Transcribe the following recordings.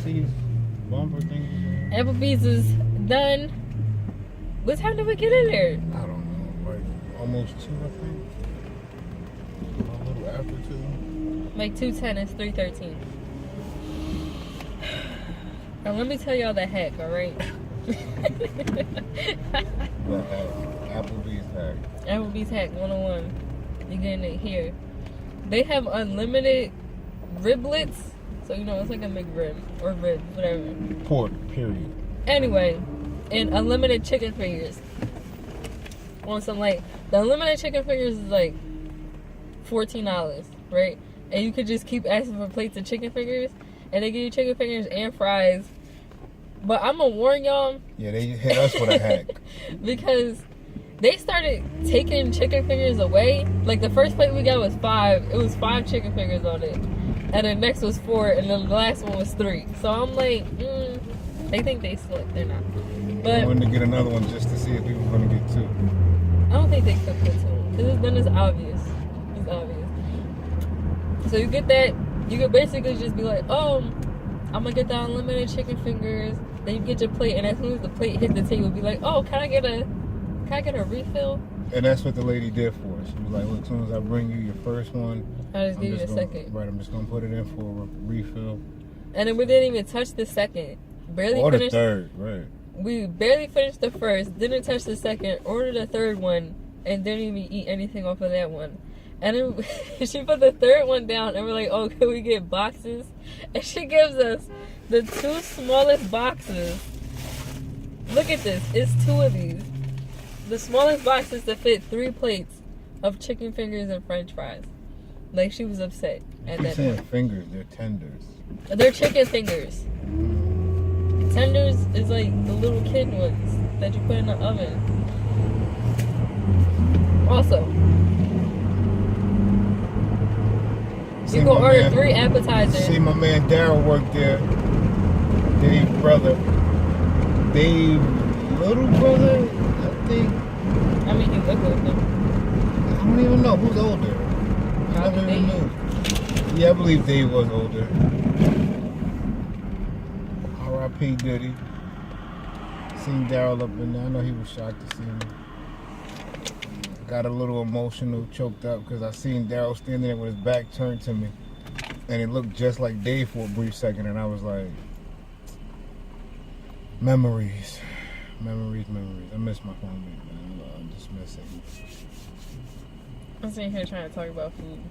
see bumper things. Applebee's is done. What time did we get in there? I don't know, like almost 2, I think. A little after 2. Like 2:10. It's 3:13. Now let me tell y'all the hack, all right? Applebee's hack. Applebee's hack 101. You're getting it here. They have unlimited riblets. So, you know, it's like a McRib or rib, whatever. Pork, period. Anyway, and unlimited chicken fingers. On some, like, the unlimited chicken fingers is like $14, right? And you could just keep asking for plates of chicken fingers. And they give you chicken fingers and fries. But I'm going to warn y'all. Yeah, they hit us with a hack. Because they started taking chicken fingers away. Like, the first plate we got was 5. It was 5 chicken fingers on it. And the next was 4. And then the last one was 3. So I'm like, they think they slick. They're not. But I wanted to get another one just to see if people were going to get 2. I don't think they cooked it too. Because then it's obvious. It's obvious. So you get that. You could basically just be like, oh, I'm going to get the unlimited chicken fingers. Then you get your plate. And as soon as the plate hit the table, be like, oh, can I get a refill? And that's what the lady did for us. She was like, look, as soon as I bring you your first one, I'll just give you the second. Right, I'm just going to put it in for a refill. And then we didn't even touch the second. Barely or finished the third, right. We barely finished the first, didn't touch the second, ordered the third one, and didn't even eat anything off of that one. And then she put the third one down, and we're like, oh, can we get boxes? And she gives us the 2 smallest boxes. Look at this. It's 2 of these. The smallest boxes to fit 3 plates of chicken fingers and french fries. Like, she was upset at that saying point. Fingers, they're tenders. They're chicken fingers. Tenders is like the little kid ones that you put in the oven. Also, you can order 3 appetizers. See, my man Daryl worked there. Dave's brother. Dave's little brother, I think. I mean, you look like him. I don't even know who's older. I Probably never even Dave. knew. Yeah, I believe Dave was older. R.I.P. Diddy. Seen Daryl up in there. I know he was shocked to see me. Got a little emotional, choked up, because I seen Daryl standing there with his back turned to me. And it looked just like Dave for a brief second, and I was like, memories. Memories. I miss my family, man. I just miss it. I'm sitting here trying to talk about food.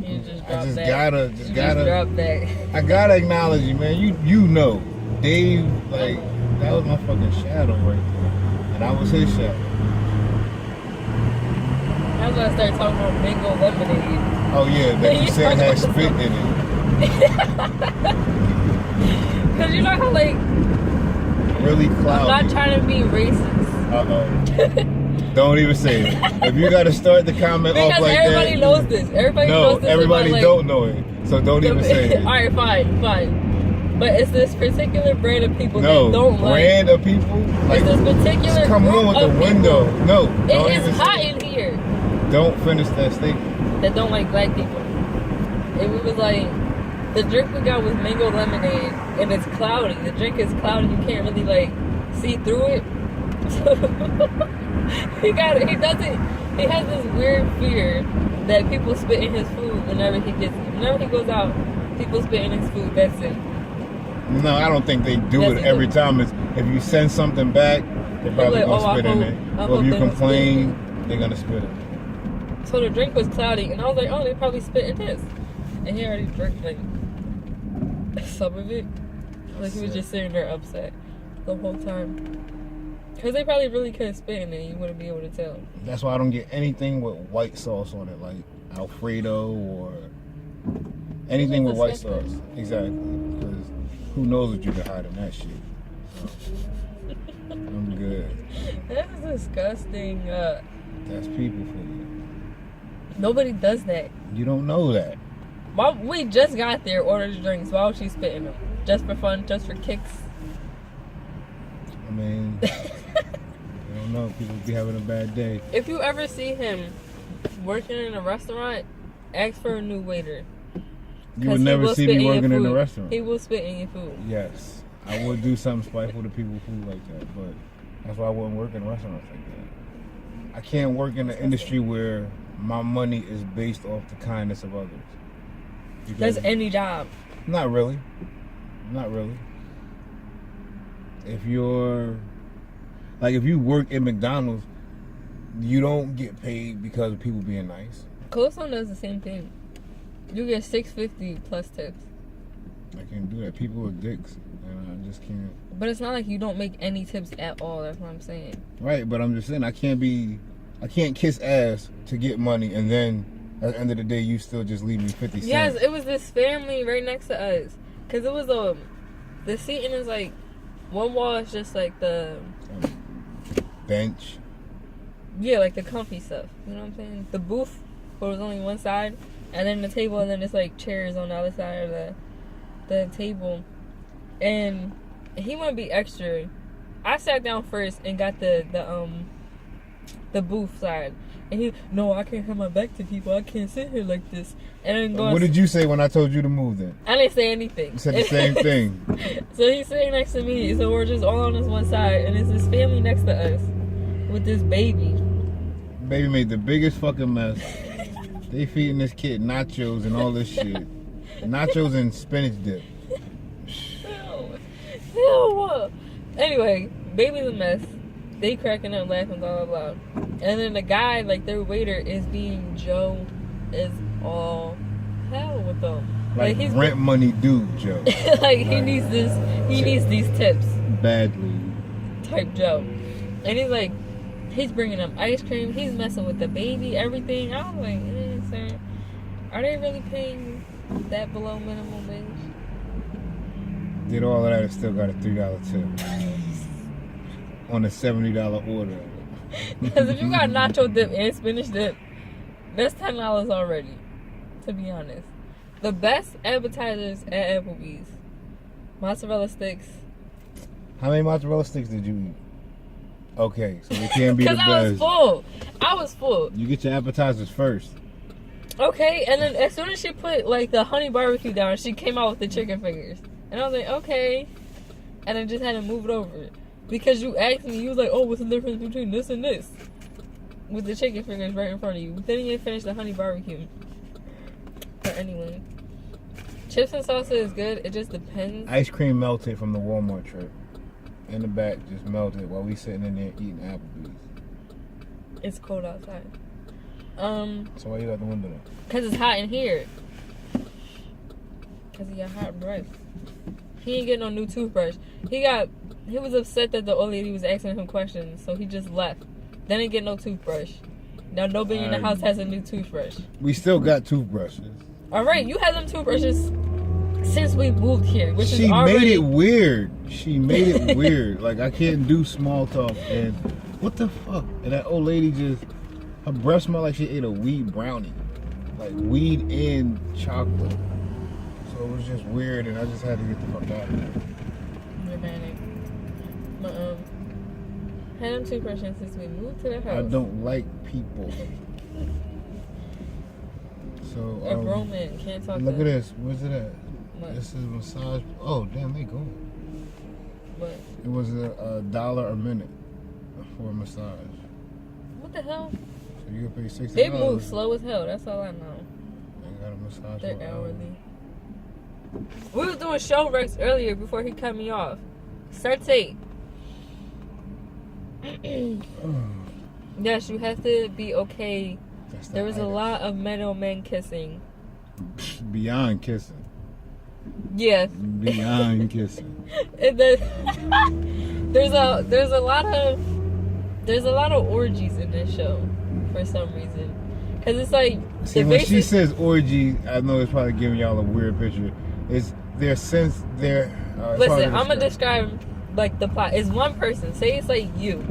You just I dropped just that. gotta, Just drop that. I gotta acknowledge you, man. You know, Dave, like, that was my fucking shadow right there. And I was his shadow. I was gonna start talking about mango lemonade. Oh yeah, that you said had spit in it. Cause you know how, like, Really I'm cloudy. not trying to be racist. Uh-oh. Don't even say it. If you gotta start the comment off Because like everybody that. knows this. Everybody knows this. Everybody about, like, don't know it. So don't even say it. Alright, fine. But it's this particular brand of people No, that don't brand like. of people? Like, It's this particular just come group on with of the window. people. No, It don't is even hot say it. in here Don't finish that statement. that don't like black people. And we was like, the drink we got was mango lemonade, and it's cloudy. The drink is cloudy. You can't really, like, see through it. So he has this weird fear that people spit in his food whenever he goes out, people spit in his food. That's it. No, I don't think they do it every time. It's, if you send something back, they're probably like, gonna spit in it. Or if you complain, they're gonna spit it. So the drink was cloudy, and I was like, oh, they probably spit in this. And he already drank, like, some of it. Like, he was just sitting there upset the whole time. Because they probably really couldn't spit in it, you wouldn't be able to tell. That's why I don't get anything with white sauce on it, like Alfredo or anything with white sauce. Exactly. Because who knows what you can hide in that shit. I'm good. That's disgusting. That's people for you. Nobody does that. You don't know that. We just got there, ordered the drinks. Why was she spitting them? Just for fun? Just for kicks? I mean, I don't know. People be having a bad day. If you ever see him working in a restaurant, ask for a new waiter. You would never see me working in a restaurant. He will spit in your food. Yes. I would do something spiteful to people's food like that, but that's why I wouldn't work in restaurants like that. I can't work in an industry where my money is based off the kindness of others. That's any job. Not really. If you're like, if you work at McDonald's, you don't get paid because of people being nice. Cold Stone does the same thing. You get $6.50 plus tips. I can't do that. People are dicks, and I just can't. But it's not like you don't make any tips at all. That's what I'm saying. Right, but I'm just saying I can't kiss ass to get money, and then at the end of the day, you still just leave me 50 cents. Yes, it was this family right next to us. Cause it was the seating is like, one wall is just like the bench. Yeah, like the comfy stuff. You know what I'm saying? The booth, where it was only one side, and then the table, and then it's like chairs on the other side of the table. And he want to be extra. I sat down first and got the booth side. And he, no, I can't have my back to people. I can't sit here like this. And then going. What did you say when I told you to move then? I didn't say anything. You said the same thing. So he's sitting next to me. So we're just all on this one side. And it's this family next to us with this baby. Baby made the biggest fucking mess. They feeding this kid nachos and all this shit. Nachos and spinach dip. Ew. Anyway, baby's a mess. They cracking up, laughing, blah, blah, blah. And then the guy, like their waiter, is being Joe is all hell with them. Like he's rent money due, Joe. Like he needs this, he needs these tips. Badly. Type Joe. And he's like, he's bringing up ice cream. He's messing with the baby, everything. I was like, sir, are they really paying that below minimum wage? Did all of that and still got a $3 tip on a $70 order. Because if you got nacho dip and spinach dip, that's $10 already, to be honest. The best appetizers at Applebee's: mozzarella sticks. How many mozzarella sticks did you eat? Okay, so they can't be the best. Because I was full. You get your appetizers first. Okay, and then as soon as she put like the honey barbecue down, she came out with the chicken fingers. And I was like, okay. And I just had to move it over. Because you asked me, you was like, oh, what's the difference between this and this? With the chicken fingers right in front of you. Then you didn't finish the honey barbecue. But anyway. Chips and salsa is good. It just depends. Ice cream melted from the Walmart trip. In the back, just melted while we sitting in there eating Applebee's. It's cold outside. So why you got the window down? Because it's hot in here. Because he got hot breath. He ain't getting no new toothbrush. He was upset that the old lady was asking him questions, so he just left. Then he get no toothbrush. Now nobody in the house has a new toothbrush. We still got toothbrushes. Alright, you had them toothbrushes since we moved here, which she is already... made it weird. She made it weird. Like, I can't do small talk, and what the fuck? And that old lady just, her breath smelled like she ate a weed brownie. Like, weed and chocolate. So it was just weird, and I just had to get the fuck out of there. Dramatic. But, had them toothbrushes since we moved to the house. I don't like people. So, a grown man can't talk look to at this. Where's it at? What? This is massage. Oh, damn, they go. What? It was $1 a minute for a massage. What the hell? So you can pay $60. They move slow as hell. That's all I know. They got a massage. They're hourly. We was doing show recs earlier before he cut me off. Certate. Yes, you have to be okay. There was a lot of metal men kissing. Beyond kissing. Yeah. Beyond kissing. There's a lot of orgies in this show for some reason. Cause it's like see, when she says orgy, I know it's probably giving y'all a weird picture. It's their sense. Listen, I'm gonna describe like the plot. It's one person. Say it's like you.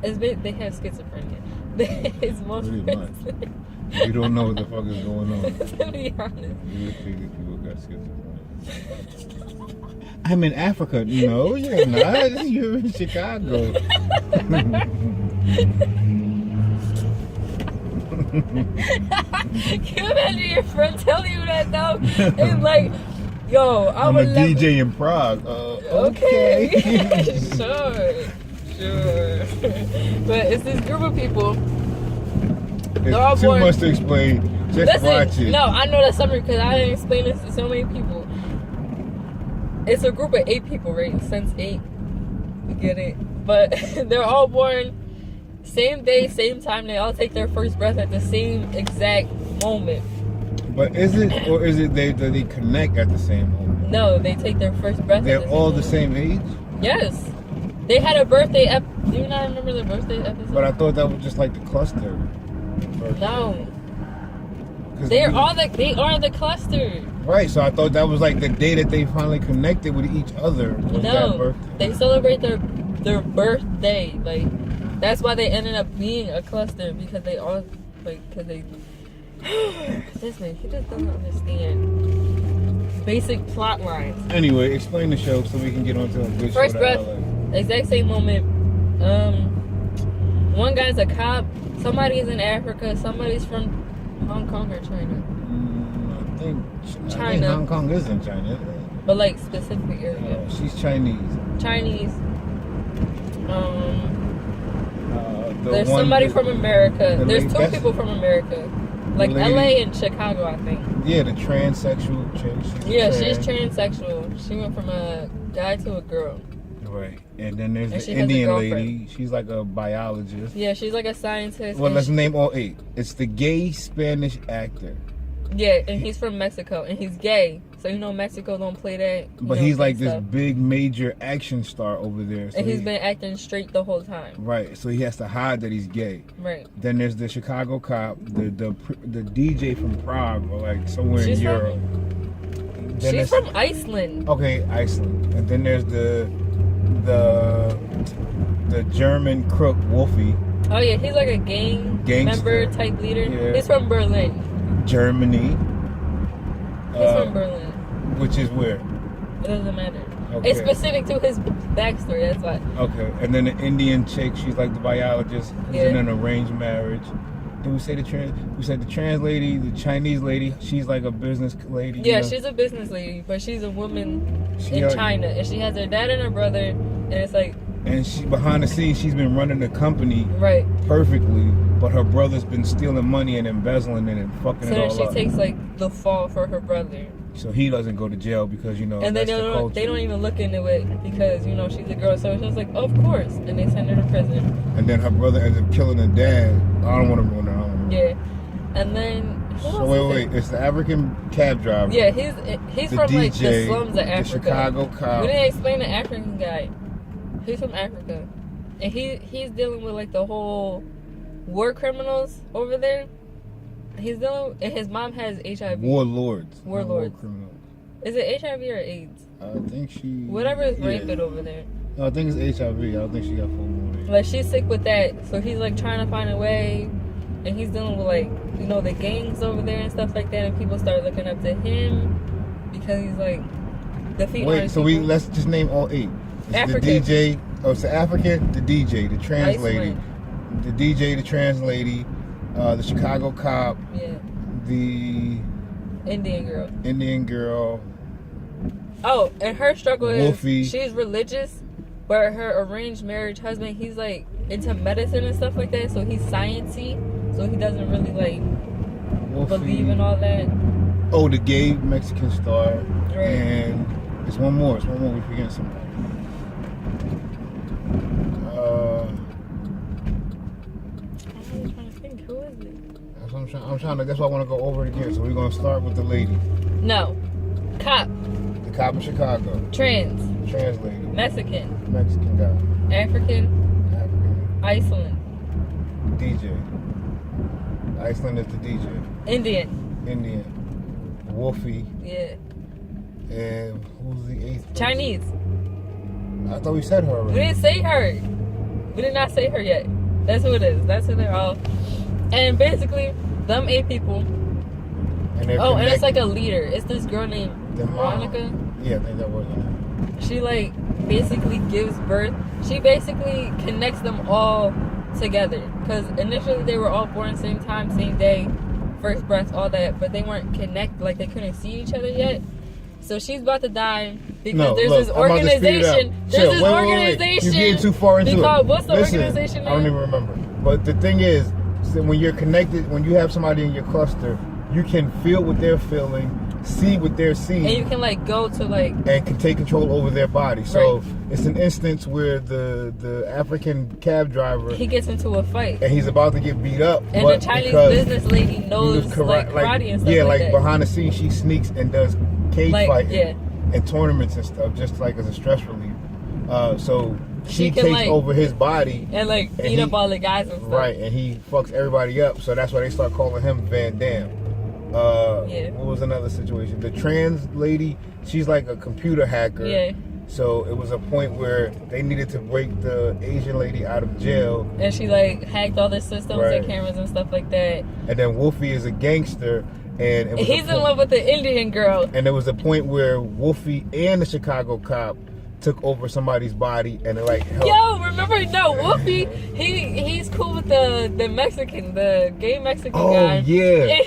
They have schizophrenia. It's one person. You don't know what the fuck is going on. To be honest. You figure people got schizophrenia. I'm in Africa. No, you're not. You're in Chicago. Can you imagine your friend telling you that though? And like, yo, I'm a DJ in Prague. Okay. Sure. But it's this group of people. It's too much to explain. Just watch it. No, I know that summary because I didn't explain this to so many people. It's a group of 8 people, right? Since 8. You get it? But they're all born same day, same time. They all take their first breath at the same exact moment. But is it they connect at the same moment? No, they take their first breath. They're all the same age? Yes. They had a birthday do you not remember the birthday episode? But I thought that was just like the cluster. No. They are the cluster. Right, so I thought that was like the day that they finally connected with each other. Was that birthday. They celebrate their birthday. Like, that's why they ended up being a cluster, because they all, like, because they... This man, he just doesn't understand basic plot lines. Anyway, explain the show so we can get on to a good show. First breath, exact same moment. One guy's a cop. Somebody's in Africa. Somebody's from Hong Kong or China. I think China. Hong Kong is in China. But like specific area. She's Chinese. There's somebody from America. There's 2 people from America. Like LA and Chicago, I think. Yeah, the transsexual chick. She's transsexual. She went from a guy to a girl. Right. And then there's the Indian lady. She's like a biologist. Yeah, she's like a scientist. Well, let's name all 8. It's the gay Spanish actor. Yeah, and he's from Mexico, and he's gay. So, you know, Mexico don't play that. But he's like this big major action star over there. So and he's been acting straight the whole time. Right. So he has to hide that he's gay. Right. Then there's the Chicago cop, the DJ from Prague, or like somewhere in Europe. She's from Iceland. Okay, Iceland. And then there's the German crook Wolfie. Oh yeah, he's like a gangster member type leader. Yeah. He's from Berlin. Germany. He's from Berlin. Which is where? It doesn't matter. Okay. It's specific to his backstory, that's why. Okay. And then the Indian chick, she's like the biologist, who's in an arranged marriage. Then we said the trans lady, the Chinese lady, she's like a business lady. Yeah, she's a business lady, but she's a woman in China, and she has her dad and her brother, and it's like. And she behind the scenes, she's been running the company perfectly, but her brother's been stealing money and embezzling it and fucking it all up. So then she takes like the fall for her brother. So he doesn't go to jail because and that's they don't even look into it because she's a girl. So it's just like, of course, and they send her to prison. And then her brother ends up killing her dad. I don't want to ruin it. Yeah, and then. So wait, it's the African cab driver. Yeah, he's from DJ, like the slums of Africa. The Chicago cop. We didn't explain the African guy. He's from Africa, and he's dealing with like the whole war criminals over there. He's dealing, and his mom has HIV. Warlords. War criminals. Is it HIV or AIDS? I think whatever is rampant over there. No, I think it's HIV. I don't think she got full more. Like she's sick with that, so he's like trying to find a way, and he's dealing with like the gangs over there and stuff like that, and people start looking up to him because he's like defeating. Wait, so let's just name all 8. African. The DJ, it's the African, the DJ, the trans lady, the DJ, the trans lady, the Chicago cop, the Indian girl. Oh, and her struggle Wolfie. is she's religious, but her arranged marriage husband, he's like into medicine and stuff like that, so he's sciencey, so he doesn't really like believe in all that. Oh, the gay Mexican star, and it's one more. We're forgetting somebody. I'm trying to think. Who is it? That's why I want to go over it again. So we're gonna start with the lady. No, cop. The cop in Chicago. Trans lady. Mexican guy. African. Iceland. DJ. Iceland is the DJ. Indian. Wolfie. Yeah. And who's the 8th person? Chinese. I thought we said her already. We didn't say her. We did not say her yet. That's who it is. That's who they're all. And basically, them 8 people. And it's like a leader. It's this girl named Veronica. Yeah, I think that was her. She like basically gives birth. She basically connects them all together. Because initially they were all born same time, same day, first breath, all that, but they weren't connected, like they couldn't see each other yet. So she's about to die because there's this organization. There's this organization. You're getting too far into it. What's the organization name? I don't even remember. But the thing is, so when you're connected, when you have somebody in your cluster, you can feel what they're feeling, see what they're seeing, and you can like go to like and can take control over their body. So it's an instance where the African cab driver, he gets into a fight and he's about to get beat up, and but the Chinese business lady knows like karate and stuff. Yeah, like like that. behind the scenes, she sneaks and does cage fighting and tournaments and stuff, just like as a stress relief. So she takes like, over his body and like beat up all the guys and stuff. Right, and he fucks everybody up. So that's why they start calling him Van Damme. What was another situation? The trans lady, she's like a computer hacker. Yeah. So it was a point where they needed to break the Asian lady out of jail. And she like hacked all the systems and cameras and stuff like that. And then Wolfie is a gangster. And it was he's in love with the Indian girl. And there was a point where Wolfie and the Chicago cop took over somebody's body and it like helped. Yo, remember? No, Wolfie, he's cool with the Mexican, the gay Mexican guy. Oh yeah. And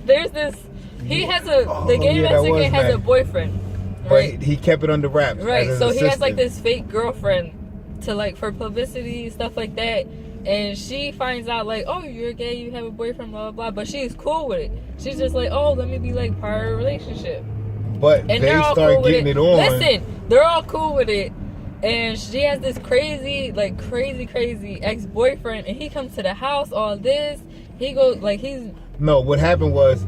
the gay Mexican has a boyfriend. Right? But he kept it under wraps. Right. So he has like this fake girlfriend to like for publicity, stuff like that. And she finds out like, oh, you're gay, you have a boyfriend, blah, blah, blah. But she's cool with it. She's just like, oh, let me be like part of a relationship. But and they start getting it on. Listen, they're all cool with it. And she has this crazy ex-boyfriend. And he comes to the house, all this. He goes, like, he's... No, what happened was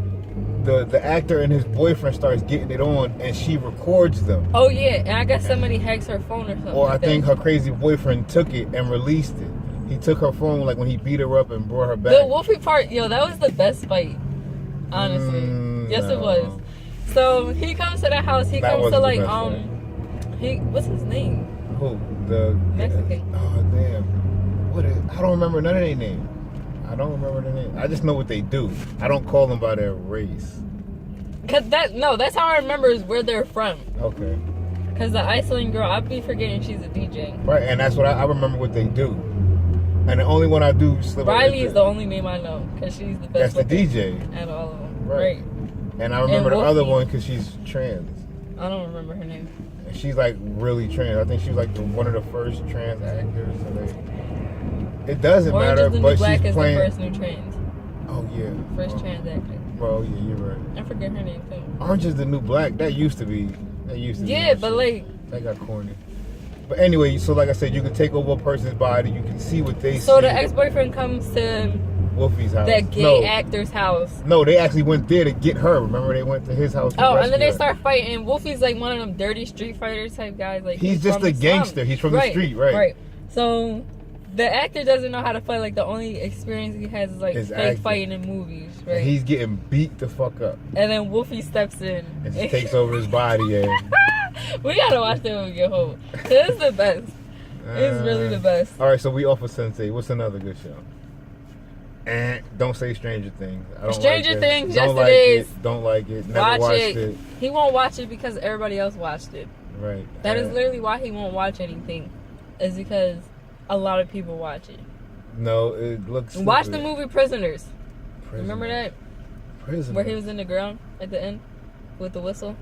the actor and his boyfriend starts getting it on and she records them. Oh, yeah. And I guess somebody hacks her phone or something. Or I think her crazy boyfriend took it and released it. He took her phone like when he beat her up and brought her back. The Wolfie part, yo, that was the best fight. Honestly. Yes, it was. So he comes to the house. He comes to like what's his name? Who? The Mexican. Oh damn. I don't remember none of their name. I don't remember their name. I just know what they do. I don't call them by their race. That's how I remember is where they're from. Okay. Cause the Iceland girl, I'd be forgetting she's a DJ. Right, and that's what I remember what they do. And the only one I do slip Riley is the only name I know because she's the best. That's the DJ. Out of all of them. Right. And I remember the other one because she's trans. I don't remember her name. And she's like really trans. I think she was like one of the first trans actors. So it doesn't matter, but Black she's is playing. The first new trans. Oh yeah. First trans actor. Bro, yeah, you're right. I forget her name too. Orange is the New Black. That used to be. Yeah, but like. That got corny. But anyway, so like I said, you can take over a person's body. You can see what they see. So the ex-boyfriend comes to Wolfie's house. That gay actor's house. No, they actually went there to get her. Remember, they went to his house. And then they start fighting. And Wolfie's like one of them dirty street fighter type guys. Like he's just a gangster. He's from the street, right? Right. So the actor doesn't know how to fight. Like the only experience he has is like fake fighting in movies, right? And he's getting beat the fuck up. And then Wolfie steps in and he takes over his body. And we gotta watch that when we get home. It's the best. It's really the best. All right, so we offer Sensei. What's another good show? And don't say Stranger Things. I don't Stranger like Things, don't yes like it is. Don't like it. Never Watch watched it. He won't watch it because everybody else watched it. Right. That is literally why he won't watch anything. Is because a lot of people watch it. No, it looks stupid. Watch the movie Prisoners. Remember that? Prisoners. Where he was in the ground at the end with the whistle.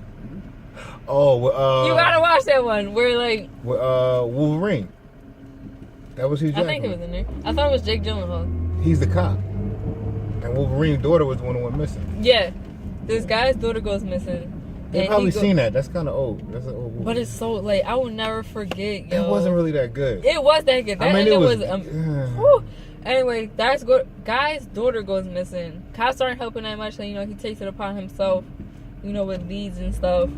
Oh, you gotta watch that one. Where like Wolverine. That was Hugh Jackman. I think it was in there. I thought it was Jake Gyllenhaal. He's the cop, and Wolverine's daughter was the one who went missing. Yeah, this guy's daughter goes missing. You've probably seen that. That's kind of old. That's an old movie. But it's so like I will never forget. Yo. It wasn't really that good. It was that good. That it was. Anyway, that's good. Guy's daughter goes missing. Cops aren't helping that much. So, you know, he takes it upon himself. You know, with leads and stuff.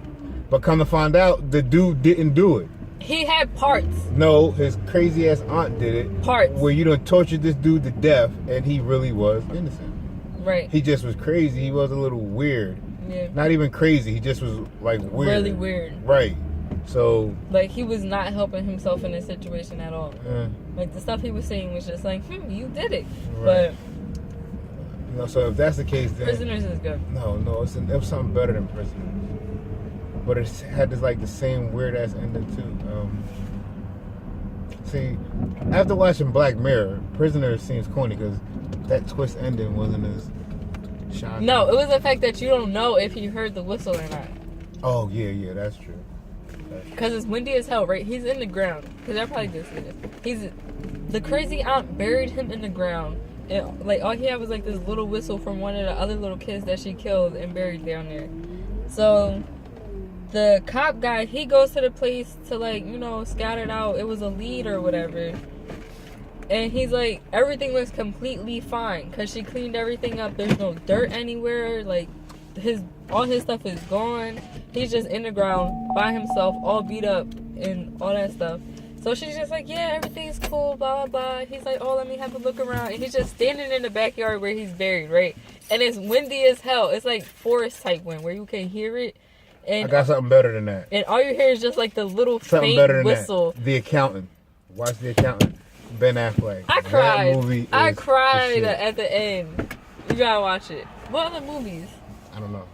But come to find out, the dude didn't do it. He had parts. No, his crazy ass aunt did it. Parts. Where you done tortured this dude to death, and he really was innocent. Right. He just was crazy. He was a little weird. Yeah. Not even crazy. He just was like weird. Really weird. Right. So. Like he was not helping himself in this situation at all. Yeah. Like the stuff he was saying was just like, you did it. Right. But. You know, so if that's the case, then. Prisoners is good. No, it was something better than Prisoners. But it had this like the same weird ass ending too. See, after watching Black Mirror, Prisoner seems corny because that twist ending wasn't as shocking. No, it was the fact that you don't know if he heard the whistle or not. Oh, yeah, that's true. Because it's windy as hell, right? He's in the ground. Because I probably did see this. The crazy aunt buried him in the ground. And, like, all he had was, like, this little whistle from one of the other little kids that she killed and buried down there. So, the cop guy, he goes to the place to, like, you know, scout it out. It was a lead or whatever. And he's like, everything looks completely fine. Because she cleaned everything up. There's no dirt anywhere. Like, all his stuff is gone. He's just in the ground by himself, all beat up and all that stuff. So she's just like, yeah, everything's cool, blah, blah, blah. He's like, oh, let me have a look around. And he's just standing in the backyard where he's buried, right? And it's windy as hell. It's like forest type wind where you can hear it. And I got something better than that. And all you hear is just like the little something faint better than whistle. That. The Accountant. Watch The Accountant. Ben Affleck. I cried. That movie I cried at the end. You gotta watch it. What other movies? I don't know.